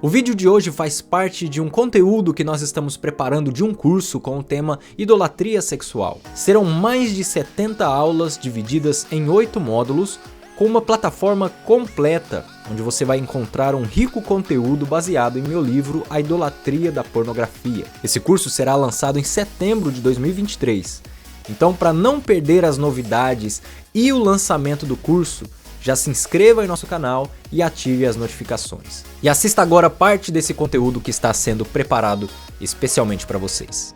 O vídeo de hoje faz parte de um conteúdo que nós estamos preparando de um curso com o tema Idolatria Sexual. Serão mais de 70 aulas divididas em 8 módulos, com uma plataforma completa, onde você vai encontrar um rico conteúdo baseado em meu livro A Idolatria da Pornografia. Esse curso será lançado em setembro de 2023. Então, para não perder as novidades e o lançamento do curso, já se inscreva em nosso canal e ative as notificações. E assista agora parte desse conteúdo que está sendo preparado especialmente para vocês.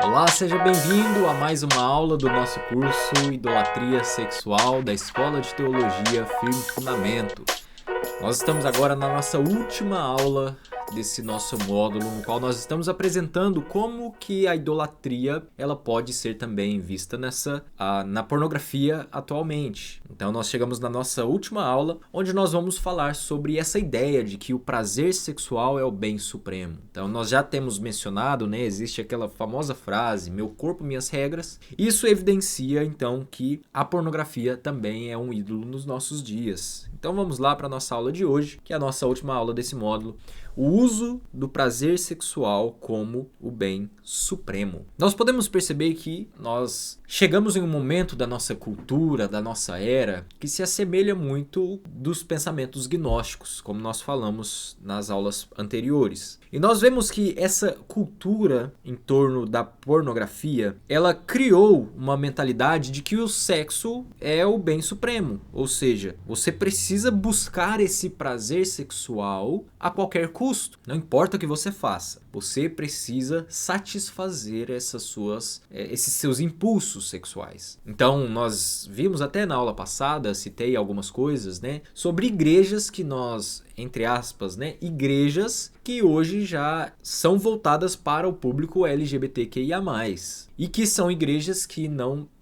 Olá, seja bem-vindo a mais uma aula do nosso curso Idolatria Sexual da Escola de Teologia Firme Fundamento. Nós estamos agora na nossa última aula desse nosso módulo, no qual nós estamos apresentando como que a idolatria ela pode ser também vista na pornografia atualmente. Então nós chegamos na nossa última aula, onde nós vamos falar sobre essa ideia de que o prazer sexual é o bem supremo. Então nós já temos mencionado, existe aquela famosa frase, meu corpo, minhas regras. Isso evidencia então que a pornografia também é um ídolo nos nossos dias. Então vamos lá para a nossa aula de hoje, que é a nossa última aula desse módulo. O uso do prazer sexual como o bem supremo. Nós podemos perceber que nós chegamos em um momento da nossa cultura, da nossa era, que se assemelha muito dos pensamentos gnósticos, como nós falamos nas aulas anteriores. E nós vemos que essa cultura em torno da pornografia, ela criou uma mentalidade de que o sexo é o bem supremo. Ou seja, você precisa buscar esse prazer sexual a qualquer custo. Não importa o que você faça, você precisa satisfazer esses seus impulsos sexuais. Então, nós vimos até na aula passada, citei algumas coisas, sobre igrejas que nós, entre aspas, igrejas que hoje já são voltadas para o público LGBTQIA+. E que são igrejas que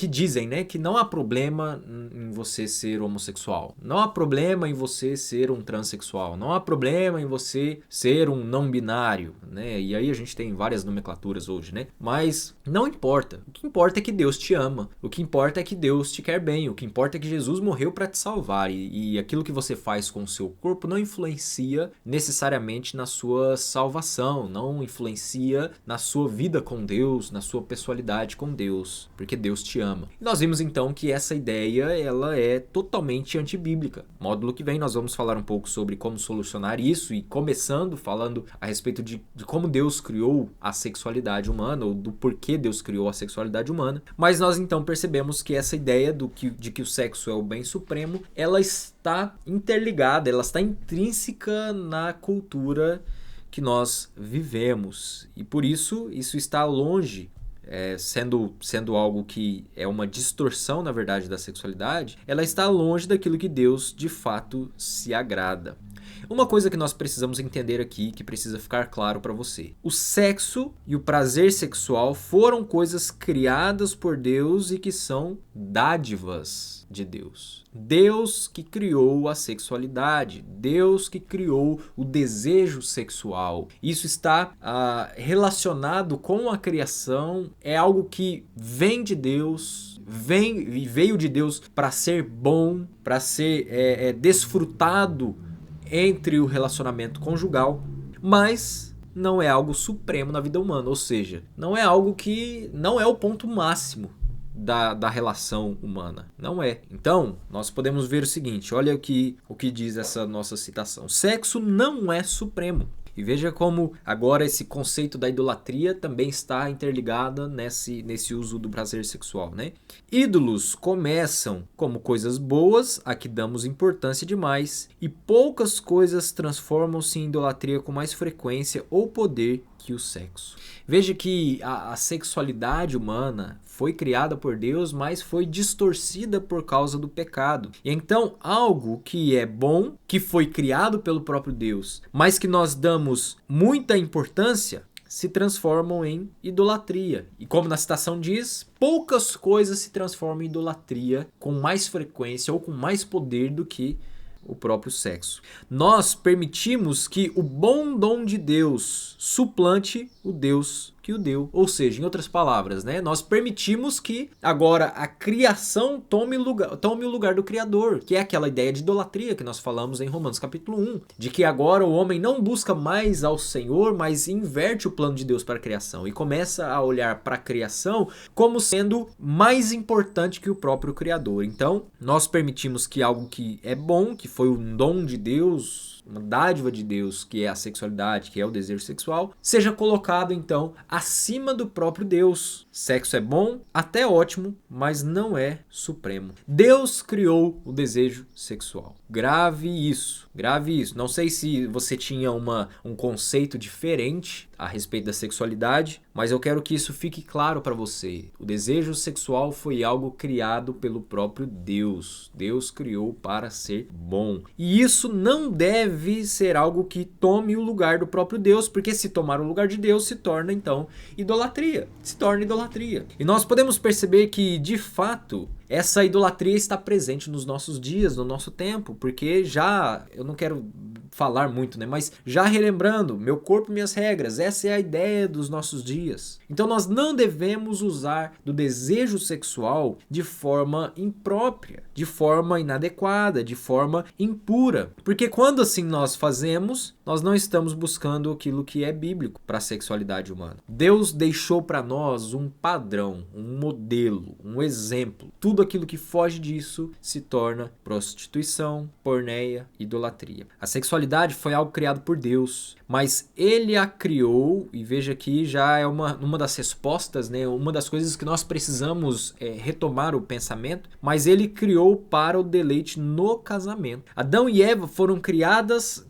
dizem, que não há problema em você ser homossexual. Não há problema em você ser um transexual. Não há problema em você ser um não binário, E aí a gente tem várias nomenclaturas hoje, Mas não importa. O que importa é que Deus te ama. O que importa é que Deus te quer bem. O que importa é que Jesus morreu para te salvar. E aquilo que você faz com o seu corpo não influencia necessariamente na sua salvação. Não influencia na sua vida com Deus, na sua pessoalidade com Deus, porque Deus te ama. E nós vimos então que essa ideia ela é totalmente antibíblica. No módulo que vem nós vamos falar um pouco sobre como solucionar isso e começando falando a respeito de como Deus criou a sexualidade humana ou do porquê Deus criou a sexualidade humana. Mas nós então percebemos que essa ideia de que o sexo é o bem supremo, ela está interligada, ela está intrínseca na cultura que nós vivemos. E por isso está longe, sendo algo que é uma distorção, na verdade, da sexualidade, ela está longe daquilo que Deus, de fato, se agrada. Uma coisa que nós precisamos entender aqui, que precisa ficar claro para você. O sexo e o prazer sexual foram coisas criadas por Deus e que são dádivas de Deus. Deus que criou a sexualidade, Deus que criou o desejo sexual. Isso está relacionado com a criação, é algo que vem de Deus, veio de Deus para ser bom, para ser desfrutado entre o relacionamento conjugal, mas não é algo supremo na vida humana, ou seja, não é algo que não é o ponto máximo da relação humana, não é. Então, nós podemos ver o seguinte, olha o que diz essa nossa citação. Sexo não é supremo. E veja como agora esse conceito da idolatria também está interligada nesse uso do prazer sexual, Ídolos começam como coisas boas a que damos importância demais e poucas coisas transformam-se em idolatria com mais frequência ou poder que o sexo. Veja que a sexualidade humana foi criada por Deus, mas foi distorcida por causa do pecado. E então, algo que é bom, que foi criado pelo próprio Deus, mas que nós damos muita importância, se transformam em idolatria. E como na citação diz, poucas coisas se transformam em idolatria com mais frequência ou com mais poder do que o próprio sexo. Nós permitimos que o bom dom de Deus suplante o Deus que o deu. Ou seja, em outras palavras, né, nós permitimos que agora a criação tome o lugar do Criador, que é aquela ideia de idolatria que nós falamos em Romanos capítulo 1, de que agora o homem não busca mais ao Senhor, mas inverte o plano de Deus para a criação e começa a olhar para a criação como sendo mais importante que o próprio Criador. Então, nós permitimos que algo que é bom, que foi um dom de Deus, uma dádiva de Deus, que é a sexualidade, que é o desejo sexual, seja colocado então acima do próprio Deus. Sexo é bom, até ótimo, mas não é supremo. Deus criou o desejo sexual. Grave isso, grave isso. Não sei se você tinha um conceito diferente a respeito da sexualidade, mas eu quero que isso fique claro para você. O desejo sexual foi algo criado pelo próprio Deus. Deus criou para ser bom. E isso não deve ser algo que tome o lugar do próprio Deus, porque se tomar o lugar de Deus se torna então idolatria. Se torna idolatria. E nós podemos perceber que, de fato, essa idolatria está presente nos nossos dias, no nosso tempo, porque eu não quero falar muito, né? Mas já relembrando, meu corpo, minhas regras, essa é a ideia dos nossos dias. Então nós não devemos usar do desejo sexual de forma imprópria, de forma inadequada, de forma impura. Porque quando assim nós fazemos, nós não estamos buscando aquilo que é bíblico para a sexualidade humana. Deus deixou para nós um padrão, um modelo, um exemplo. Tudo aquilo que foge disso se torna prostituição, porneia, idolatria. A sexualidade foi algo criado por Deus, mas Ele a criou, e veja que já é uma das respostas, né? Uma das coisas que nós precisamos retomar o pensamento, mas Ele criou para o deleite no casamento. Adão e Eva foram criados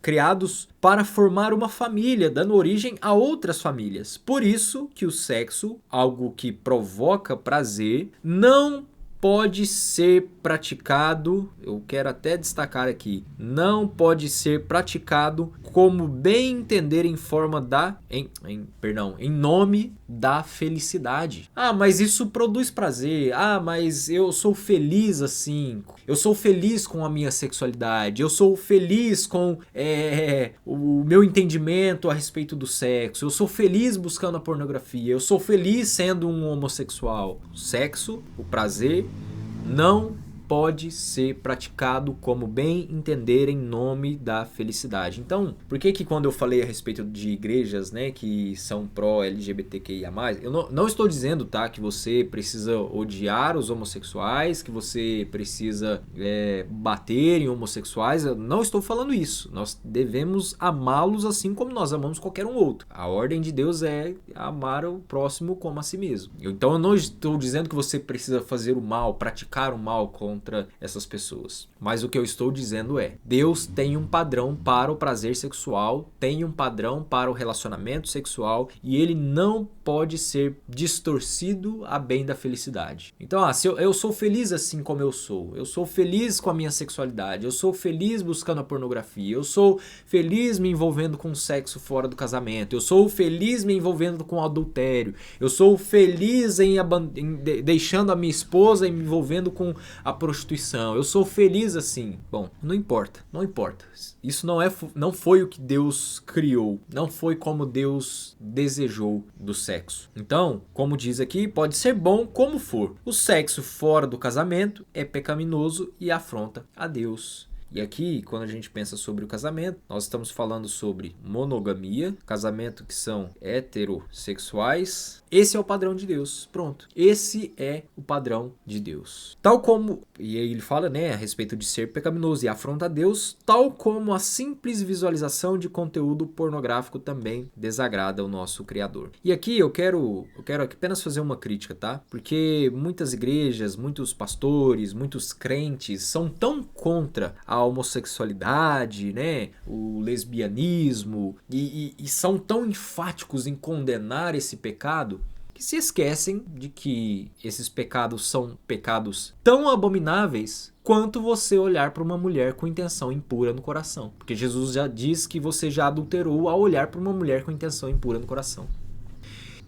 para formar uma família, dando origem a outras famílias. Por isso que o sexo, algo que provoca prazer, não pode ser praticado, eu quero até destacar aqui, não pode ser praticado como bem entender em nome da felicidade. Ah, mas isso produz prazer. Ah, mas eu sou feliz assim. Eu sou feliz com a minha sexualidade. Eu sou feliz com o meu entendimento a respeito do sexo. Eu sou feliz buscando a pornografia. Eu sou feliz sendo um homossexual. O sexo, o prazer, não pode ser praticado como bem entender em nome da felicidade. Então, por que quando eu falei a respeito de igrejas, né, que são pró-LGBTQIA+, eu não estou dizendo, tá, que você precisa odiar os homossexuais, que você precisa bater em homossexuais, eu não estou falando isso. Nós devemos amá-los assim como nós amamos qualquer um outro. A ordem de Deus é amar o próximo como a si mesmo. Então eu não estou dizendo que você precisa fazer o mal, praticar o mal contra essas pessoas. Mas o que eu estou dizendo é: Deus tem um padrão para o prazer sexual, tem um padrão para o relacionamento sexual e ele não pode ser distorcido a bem da felicidade. Então, se eu sou feliz assim como eu sou feliz com a minha sexualidade, eu sou feliz buscando a pornografia, eu sou feliz me envolvendo com sexo fora do casamento, eu sou feliz me envolvendo com adultério, eu sou feliz em deixando a minha esposa e me envolvendo com a prostituição, eu sou feliz assim. Bom, não importa. Isso não foi o que Deus criou, não foi como Deus desejou do sexo. Então, como diz aqui, pode ser bom como for. O sexo fora do casamento é pecaminoso e afronta a Deus. E aqui, quando a gente pensa sobre o casamento, nós estamos falando sobre monogamia, casamento que são heterossexuais. Esse é o padrão de Deus. Pronto. Esse é o padrão de Deus. Tal como, e aí ele fala, né, a respeito de ser pecaminoso e afronta a Deus, tal como a simples visualização de conteúdo pornográfico também desagrada o nosso Criador. E aqui eu quero apenas fazer uma crítica, tá? Porque muitas igrejas, muitos pastores, muitos crentes são tão contra a homossexualidade, né, o lesbianismo, e são tão enfáticos em condenar esse pecado, que se esquecem de que esses pecados são pecados tão abomináveis quanto você olhar para uma mulher com intenção impura no coração. Porque Jesus já diz que você já adulterou ao olhar para uma mulher com intenção impura no coração.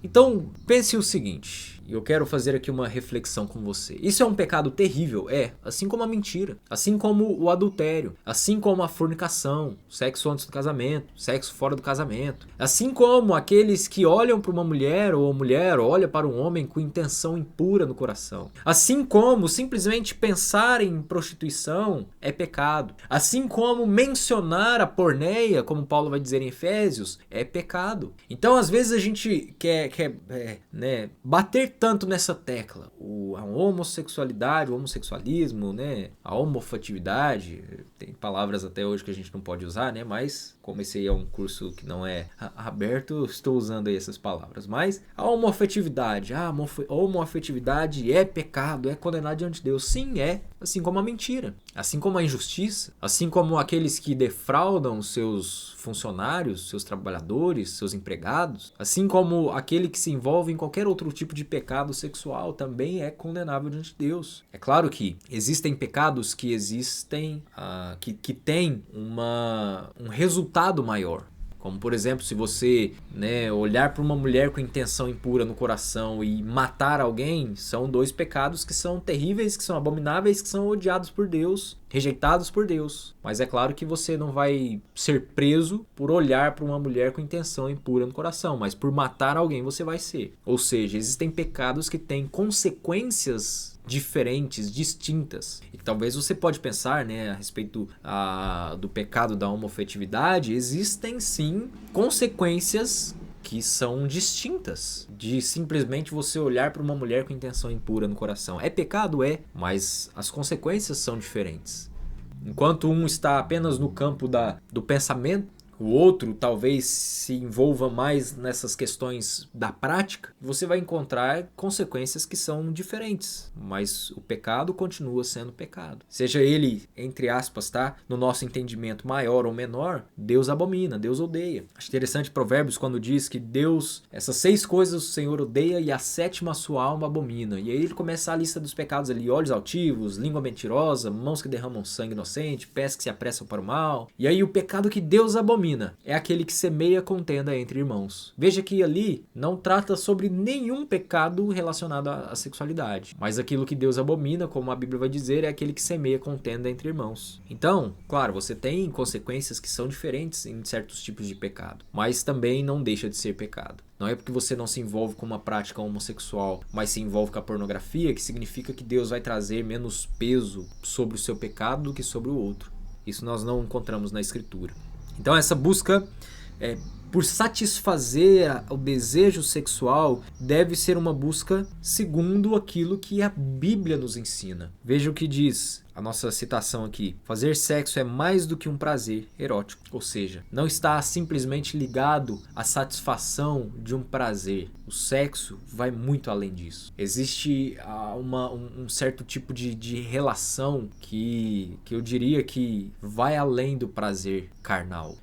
Então, pense o seguinte: E eu quero fazer aqui uma reflexão com você. Isso é um pecado terrível? É, assim como a mentira, assim como o adultério, assim como a fornicação, sexo antes do casamento, sexo fora do casamento. Assim como aqueles que olham para uma mulher ou a mulher olha para um homem com intenção impura no coração. Assim como simplesmente pensar em prostituição é pecado. Assim como mencionar a porneia, como Paulo vai dizer em Efésios, é pecado. Então, às vezes a gente quer bater tanto nessa tecla. A homossexualidade, o homossexualismo, né? A homofetividade, tem palavras até hoje que a gente não pode usar, né? Mas como esse aí é um curso que não é aberto, estou usando aí essas palavras. Mas a homofetividade, a homoafetividade é pecado, é condenado diante de Deus. Sim, é. Assim como a mentira, assim como a injustiça, assim como aqueles que defraudam seus funcionários, seus trabalhadores, seus empregados, assim como aquele que se envolve em qualquer outro tipo de pecado sexual também é condenável diante de Deus. É claro que existem pecados que que têm um resultado maior. Como, por exemplo, se você olhar para uma mulher com intenção impura no coração e matar alguém, são dois pecados que são terríveis, que são abomináveis, que são odiados por Deus, rejeitados por Deus. Mas é claro que você não vai ser preso por olhar para uma mulher com intenção impura no coração, mas por matar alguém você vai ser. Ou seja, existem pecados que têm consequências diferentes, distintas. E talvez você pode pensar, a respeito do pecado da homofetividade, existem sim consequências que são distintas de simplesmente você olhar para uma mulher com intenção impura no coração. É pecado? É, mas as consequências são diferentes. Enquanto um está apenas no campo do pensamento, o outro talvez se envolva mais nessas questões da prática, você vai encontrar consequências que são diferentes, mas o pecado continua sendo pecado. Seja ele, entre aspas, no nosso entendimento maior ou menor, Deus abomina, Deus odeia. Acho interessante Provérbios quando diz que Deus, essas 6 coisas o Senhor odeia e a 7ª a sua alma abomina. E aí ele começa a lista dos pecados ali: olhos altivos, língua mentirosa, mãos que derramam sangue inocente, pés que se apressam para o mal. E aí o pecado que Deus abomina é aquele que semeia contenda entre irmãos. Veja que ali não trata sobre nenhum pecado relacionado à sexualidade, mas aquilo que Deus abomina, como a Bíblia vai dizer, é aquele que semeia contenda entre irmãos. Então, claro, você tem consequências que são diferentes em certos tipos de pecado, mas também não deixa de ser pecado. Não é porque você não se envolve com uma prática homossexual, mas se envolve com a pornografia, que significa que Deus vai trazer menos peso sobre o seu pecado do que sobre o outro. Isso nós não encontramos na Escritura. Então essa busca por satisfazer o desejo sexual deve ser uma busca segundo aquilo que a Bíblia nos ensina. Veja o que diz a nossa citação aqui: fazer sexo é mais do que um prazer erótico, ou seja, não está simplesmente ligado à satisfação de um prazer. O sexo vai muito além disso. Existe um certo tipo de relação que eu diria que vai além do prazer carnal.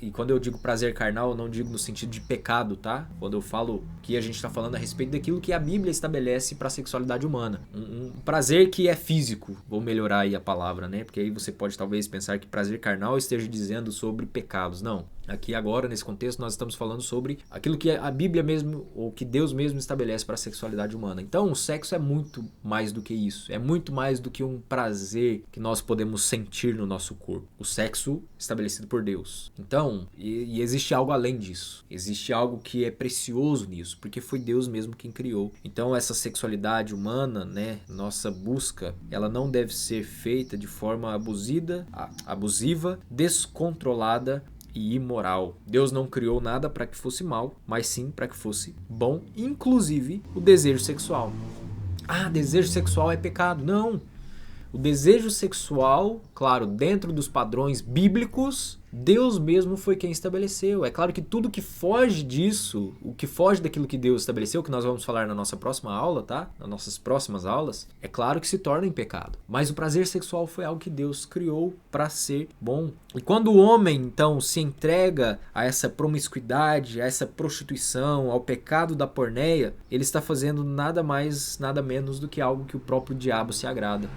E quando eu digo prazer carnal, eu não digo no sentido de pecado, tá? Quando eu falo que a gente está falando a respeito daquilo que a Bíblia estabelece para a sexualidade humana. Um prazer que é físico. Vou melhorar aí a palavra, porque aí você pode talvez pensar que prazer carnal esteja dizendo sobre pecados. Não. Aqui agora, nesse contexto, nós estamos falando sobre aquilo que a Bíblia mesmo, ou que Deus mesmo estabelece para a sexualidade humana. Então, o sexo é muito mais do que isso. É muito mais do que um prazer que nós podemos sentir no nosso corpo. O sexo estabelecido por Deus. Então, e existe algo além disso. Existe algo que é precioso nisso, porque foi Deus mesmo quem criou. Então, essa sexualidade humana, nossa busca, ela não deve ser feita de forma abusiva, descontrolada e imoral. Deus não criou nada para que fosse mal, mas sim para que fosse bom, inclusive o desejo sexual. Desejo sexual é pecado. Não. O desejo sexual, claro, dentro dos padrões bíblicos, Deus mesmo foi quem estabeleceu. É claro que tudo que foge disso, o que foge daquilo que Deus estabeleceu, que nós vamos falar na nossa próxima aula, tá? Nas nossas próximas aulas, é claro que se torna em pecado. Mas o prazer sexual foi algo que Deus criou para ser bom. E quando o homem, então, se entrega a essa promiscuidade, a essa prostituição, ao pecado da porneia, ele está fazendo nada mais, nada menos do que algo que o próprio diabo se agrada.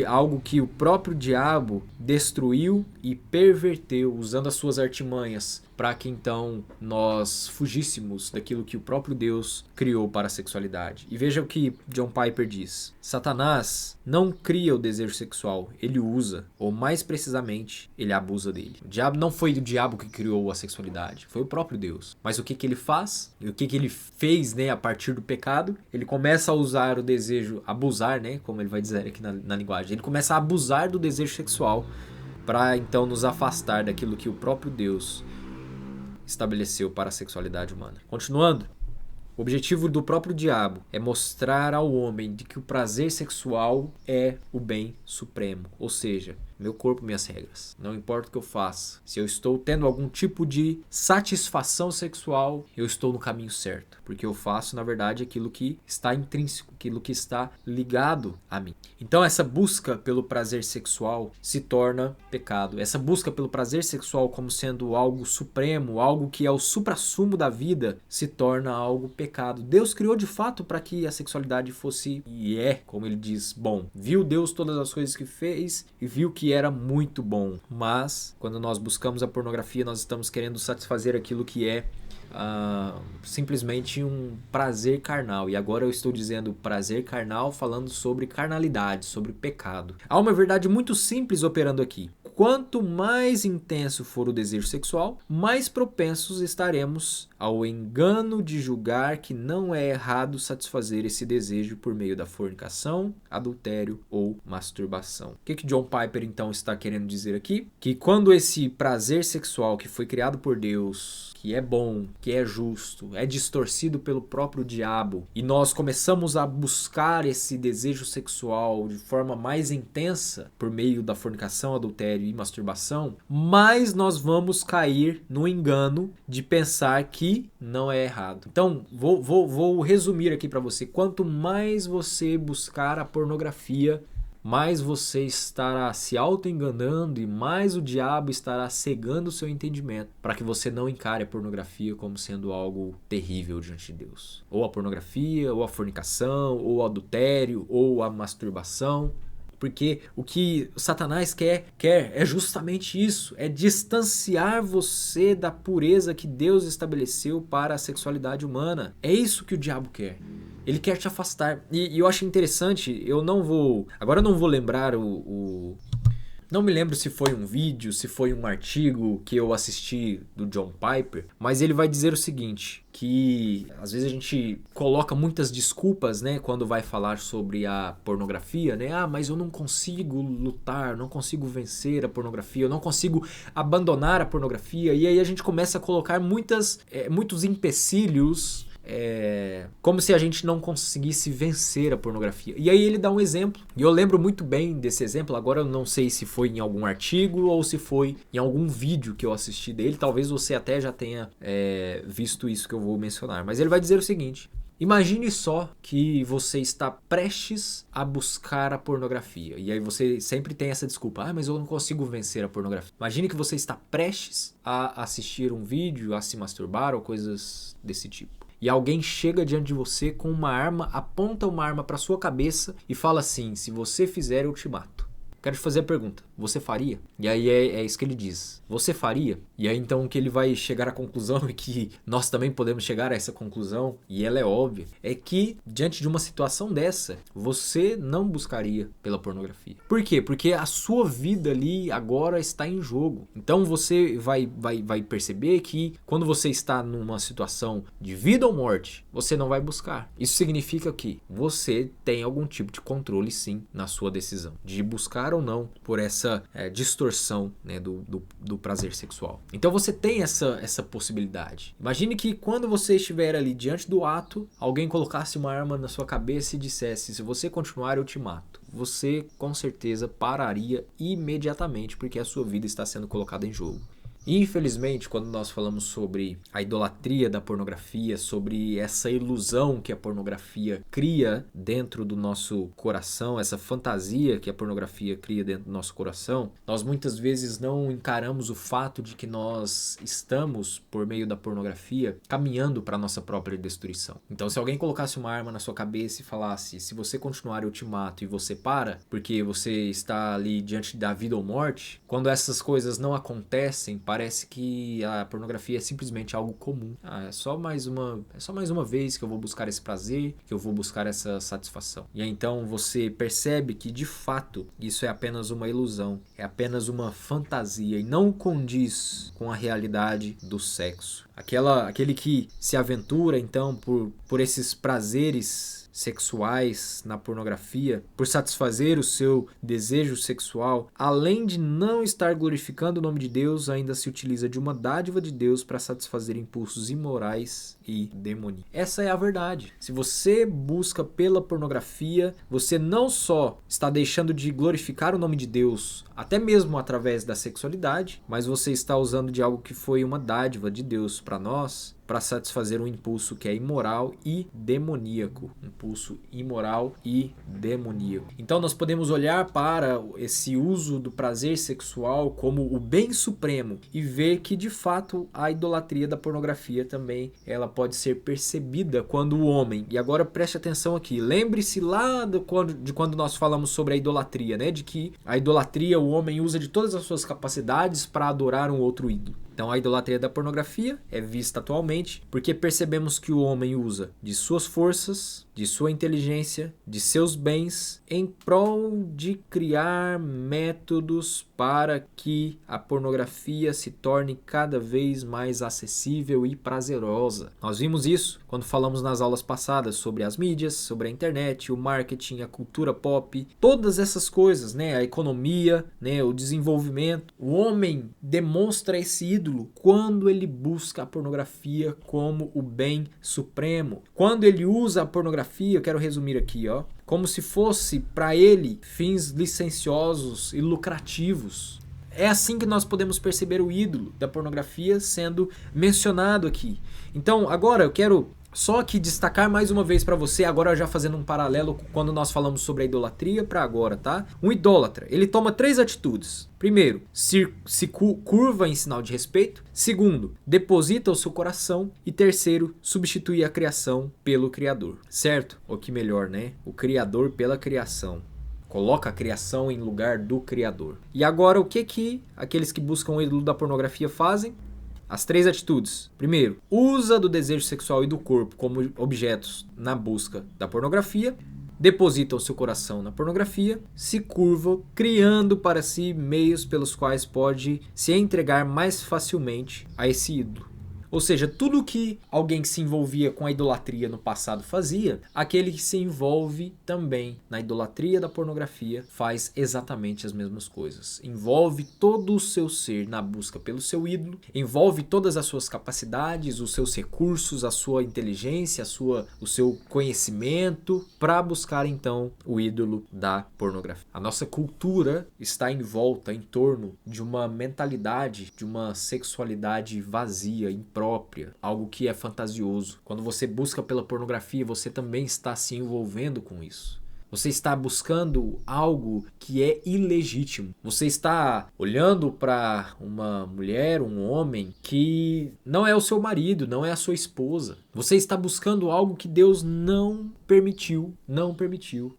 Algo que o próprio diabo destruiu e perverteu usando as suas artimanhas para que então nós fugíssemos daquilo que o próprio Deus criou para a sexualidade. E veja o que John Piper diz: Satanás não cria o desejo sexual, ele usa, ou mais precisamente, ele abusa dele. O diabo não foi o diabo que criou a sexualidade, foi o próprio Deus. Mas o que ele faz? E o que ele fez, né, a partir do pecado? Ele começa a usar o desejo, abusar, né, como ele vai dizer aqui na linguagem. Ele começa a abusar do desejo sexual para então nos afastar daquilo que o próprio Deus estabeleceu para a sexualidade humana. Continuando, o objetivo do próprio diabo é mostrar ao homem de que o prazer sexual é o bem supremo, ou seja, meu corpo, minhas regras. Não importa o que eu faça. Se eu estou tendo algum tipo de satisfação sexual, eu estou no caminho certo. Porque eu faço, na verdade, aquilo que está intrínseco, aquilo que está ligado a mim. Então, essa busca pelo prazer sexual se torna pecado. Essa busca pelo prazer sexual como sendo algo supremo, algo que é o suprassumo da vida, se torna algo pecado. Deus criou de fato para que a sexualidade fosse, e é, como ele diz, bom. Viu Deus todas as coisas que fez e viu que era muito bom. Mas, quando nós buscamos a pornografia, nós estamos querendo satisfazer aquilo que é simplesmente um prazer carnal. E agora eu estou dizendo prazer carnal falando sobre carnalidade, sobre pecado. Há uma verdade muito simples operando aqui. Quanto mais intenso for o desejo sexual, mais propensos estaremos ao engano de julgar que não é errado satisfazer esse desejo por meio da fornicação, adultério ou masturbação. O que John Piper então está querendo dizer aqui? Que quando esse prazer sexual que foi criado por Deus, que é bom, que é justo, é distorcido pelo próprio diabo, e nós começamos a buscar esse desejo sexual de forma mais intensa por meio da fornicação, adultério e masturbação, mais nós vamos cair no engano de pensar que não é errado. Então, vou resumir aqui para você. Quanto mais você buscar a pornografia, mais você estará se auto-enganando e mais o diabo estará cegando o seu entendimento para que você não encare a pornografia como sendo algo terrível diante de Deus. Ou a pornografia, ou a fornicação, ou o adultério, ou a masturbação. Porque o que Satanás quer é justamente isso, é distanciar você da pureza que Deus estabeleceu para a sexualidade humana. É isso que o diabo quer. Ele quer te afastar. E eu acho interessante, agora eu não vou lembrar não me lembro se foi um vídeo, se foi um artigo que eu assisti do John Piper, mas ele vai dizer o seguinte, que às vezes a gente coloca muitas desculpas, né, quando vai falar sobre a pornografia, né? Mas eu não consigo lutar, não consigo vencer a pornografia, eu não consigo abandonar a pornografia. E aí a gente começa a colocar muitos empecilhos, como se a gente não conseguisse vencer a pornografia. E aí ele dá um exemplo, e eu lembro muito bem desse exemplo. Agora eu não sei se foi em algum artigo ou se foi em algum vídeo que eu assisti dele. Talvez você até já tenha visto isso que eu vou mencionar. Mas ele vai dizer o seguinte: imagine só que você está prestes a buscar a pornografia. E aí você sempre tem essa desculpa: mas eu não consigo vencer a pornografia. Imagine que você está prestes a assistir um vídeo, a se masturbar ou coisas desse tipo. E alguém chega diante de você com uma arma, aponta uma arma para sua cabeça e fala assim: se você fizer, eu te mato. Quero te fazer a pergunta: você faria? E aí é isso que ele diz: você faria? E aí então o que ele vai chegar à conclusão, e que nós também podemos chegar a essa conclusão, e ela é óbvia, é que diante de uma situação dessa, você não buscaria pela pornografia. Por quê? Porque a sua vida ali agora está em jogo. Então você vai perceber que quando você está numa situação de vida ou morte, você não vai buscar. Isso significa que você tem algum tipo de controle, sim, na sua decisão de buscar ou não por essa distorção, né, do prazer sexual. Então você tem essa possibilidade. Imagine que quando você estiver ali diante do ato, alguém colocasse uma arma na sua cabeça e dissesse: se você continuar, eu te mato. Você com certeza pararia imediatamente, porque a sua vida está sendo colocada em jogo. Infelizmente, quando nós falamos sobre a idolatria da pornografia, sobre essa ilusão que a pornografia cria dentro do nosso coração, essa fantasia que a pornografia cria dentro do nosso coração, nós muitas vezes não encaramos o fato de que nós estamos, por meio da pornografia, caminhando para a nossa própria destruição. Então, se alguém colocasse uma arma na sua cabeça e falasse: se você continuar, eu te mato, e você para, porque você está ali diante da vida ou morte, quando essas coisas não acontecem, parece que a pornografia é simplesmente algo comum. É só mais uma vez que eu vou buscar esse prazer, que eu vou buscar essa satisfação. E aí, então você percebe que de fato isso é apenas uma ilusão, é apenas uma fantasia e não condiz com a realidade do sexo. Aquele que se aventura então por esses prazeres sexuais na pornografia, por satisfazer o seu desejo sexual, além de não estar glorificando o nome de Deus, ainda se utiliza de uma dádiva de Deus para satisfazer impulsos imorais e demoníacos. Essa é a verdade. Se você busca pela pornografia, você não só está deixando de glorificar o nome de Deus, até mesmo através da sexualidade, mas você está usando de algo que foi uma dádiva de Deus para nós, para satisfazer um impulso que é imoral e demoníaco. Impulso imoral e demoníaco. Então nós podemos olhar para esse uso do prazer sexual como o bem supremo e ver que de fato a idolatria da pornografia também ela pode ser percebida quando o homem, e agora preste atenção aqui, lembre-se lá de quando nós falamos sobre a idolatria, né? De que a idolatria o homem usa de todas as suas capacidades para adorar um outro ídolo. Então a idolatria da pornografia é vista atualmente porque percebemos que o homem usa de suas forças, de sua inteligência, de seus bens em prol de criar métodos para que a pornografia se torne cada vez mais acessível e prazerosa. Nós vimos isso quando falamos nas aulas passadas sobre as mídias, sobre a internet, o marketing, a cultura pop, todas essas coisas, né? A economia, né? O desenvolvimento. O homem demonstra esse ídolo quando ele busca a pornografia como o bem supremo. Quando ele usa a pornografia, eu quero resumir aqui, ó, como se fosse para ele fins licenciosos e lucrativos. É assim que nós podemos perceber o ídolo da pornografia sendo mencionado aqui. Então, agora eu quero só aqui destacar mais uma vez para você, agora já fazendo um paralelo quando nós falamos sobre a idolatria para agora, tá? Um idólatra, ele toma 3 atitudes. Primeiro, se curva em sinal de respeito. Segundo, deposita o seu coração. E terceiro, substitui a criação pelo Criador. Certo? Ou que melhor, né? O Criador pela criação. Coloca a criação em lugar do Criador. E agora o que aqueles que buscam o ídolo da pornografia fazem? As 3 atitudes. Primeiro, usa do desejo sexual e do corpo como objetos na busca da pornografia. Deposita o seu coração na pornografia. Se curva, criando para si meios pelos quais pode se entregar mais facilmente a esse ídolo. Ou seja, tudo que alguém que se envolvia com a idolatria no passado fazia, aquele que se envolve também na idolatria da pornografia faz exatamente as mesmas coisas. Envolve todo o seu ser na busca pelo seu ídolo, envolve todas as suas capacidades, os seus recursos, a sua inteligência, o seu conhecimento para buscar então o ídolo da pornografia. A nossa cultura está em volta, em torno de uma mentalidade, de uma sexualidade vazia, própria, algo que é fantasioso. Quando você busca pela pornografia, você também está se envolvendo com isso. Você está buscando algo que é ilegítimo. Você está olhando para uma mulher, um homem que não é o seu marido, não é a sua esposa. Você está buscando algo que Deus não permitiu.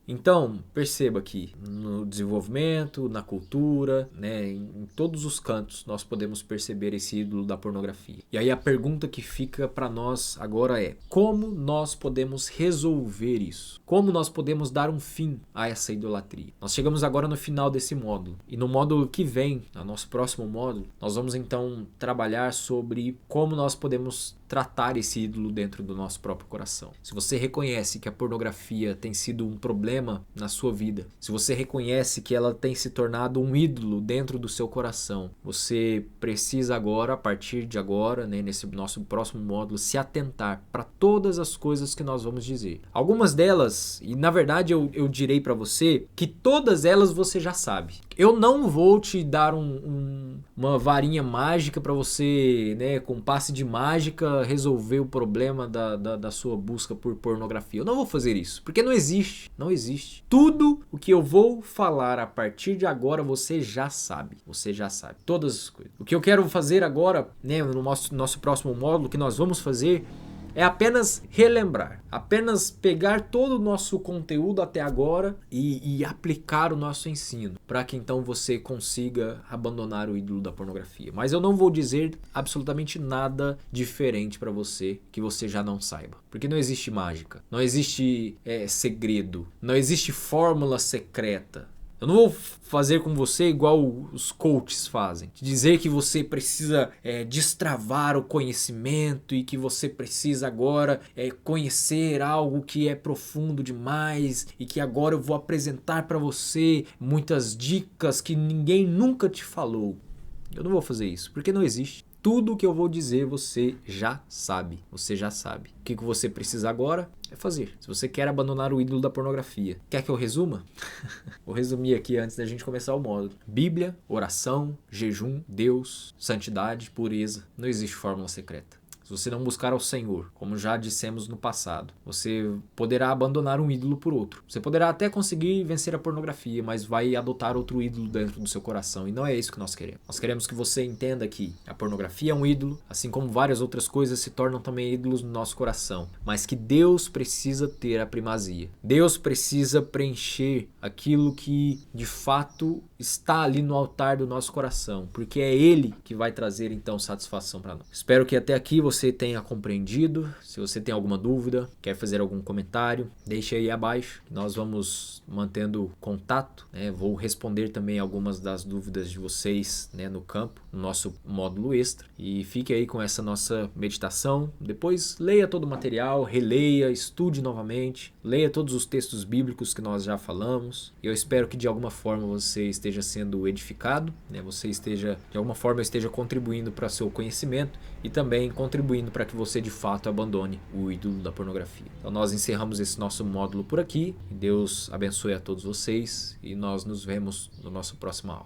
Então, perceba que no desenvolvimento, na cultura, né, em todos os cantos, nós podemos perceber esse ídolo da pornografia. E aí a pergunta que fica para nós agora é: como nós podemos resolver isso? Como nós podemos dar um fim a essa idolatria? Nós chegamos agora no final desse módulo. E no módulo que vem, no nosso próximo módulo, nós vamos então trabalhar sobre como nós podemos tratar esse ídolo dentro do nosso próprio coração. Se você reconhece que a pornografia tem sido um problema na sua vida, se você reconhece que ela tem se tornado um ídolo dentro do seu coração, você precisa agora, a partir de agora, né, nesse nosso próximo módulo, se atentar para todas as coisas que nós vamos dizer. Algumas delas, e na verdade eu direi para você que todas elas você já sabe. Eu não vou te dar uma varinha mágica para você, né, com um passe de mágica, resolver o problema da sua busca por pornografia. Eu não vou fazer isso, porque não existe. Tudo o que eu vou falar a partir de agora você já sabe. Todas as coisas. O que eu quero fazer agora, né, no nosso próximo módulo, que nós vamos fazer, é apenas relembrar, apenas pegar todo o nosso conteúdo até agora e aplicar o nosso ensino, para que então você consiga abandonar o ídolo da pornografia. Mas eu não vou dizer absolutamente nada diferente para você que você já não saiba, porque não existe mágica, não existe segredo, não existe fórmula secreta. Eu não vou fazer com você igual os coaches fazem. Dizer que você precisa destravar o conhecimento e que você precisa agora conhecer algo que é profundo demais e que agora eu vou apresentar para você muitas dicas que ninguém nunca te falou. Eu não vou fazer isso, porque não existe. Tudo que eu vou dizer você já sabe. Você já sabe. O que você precisa agora é fazer. Se você quer abandonar o ídolo da pornografia. Quer que eu resuma? Vou resumir aqui antes da gente começar o módulo. Bíblia, oração, jejum, Deus, santidade, pureza. Não existe fórmula secreta. Se você não buscar ao Senhor, como já dissemos no passado, você poderá abandonar um ídolo por outro. Você poderá até conseguir vencer a pornografia, mas vai adotar outro ídolo dentro do seu coração. E não é isso que nós queremos. Nós queremos que você entenda que a pornografia é um ídolo, assim como várias outras coisas se tornam também ídolos no nosso coração. Mas que Deus precisa ter a primazia. Deus precisa preencher aquilo que de fato está ali no altar do nosso coração. Porque é Ele que vai trazer então satisfação para nós. Espero que até aqui você tenha compreendido. Se você tem alguma dúvida, quer fazer algum comentário, deixe aí abaixo. Nós vamos mantendo contato, né? Vou responder também algumas das dúvidas de vocês, né, no campo, no nosso módulo extra. E fique aí com essa nossa meditação. Depois leia todo o material, releia, estude novamente, leia todos os textos bíblicos que nós já falamos. Eu espero que de alguma forma você esteja sendo edificado, né? Você esteja, de alguma forma, esteja contribuindo para seu conhecimento e também contribuindo para que você de fato abandone o ídolo da pornografia. Então nós encerramos esse nosso módulo por aqui. Deus abençoe a todos vocês e nós nos vemos no nosso próximo aula.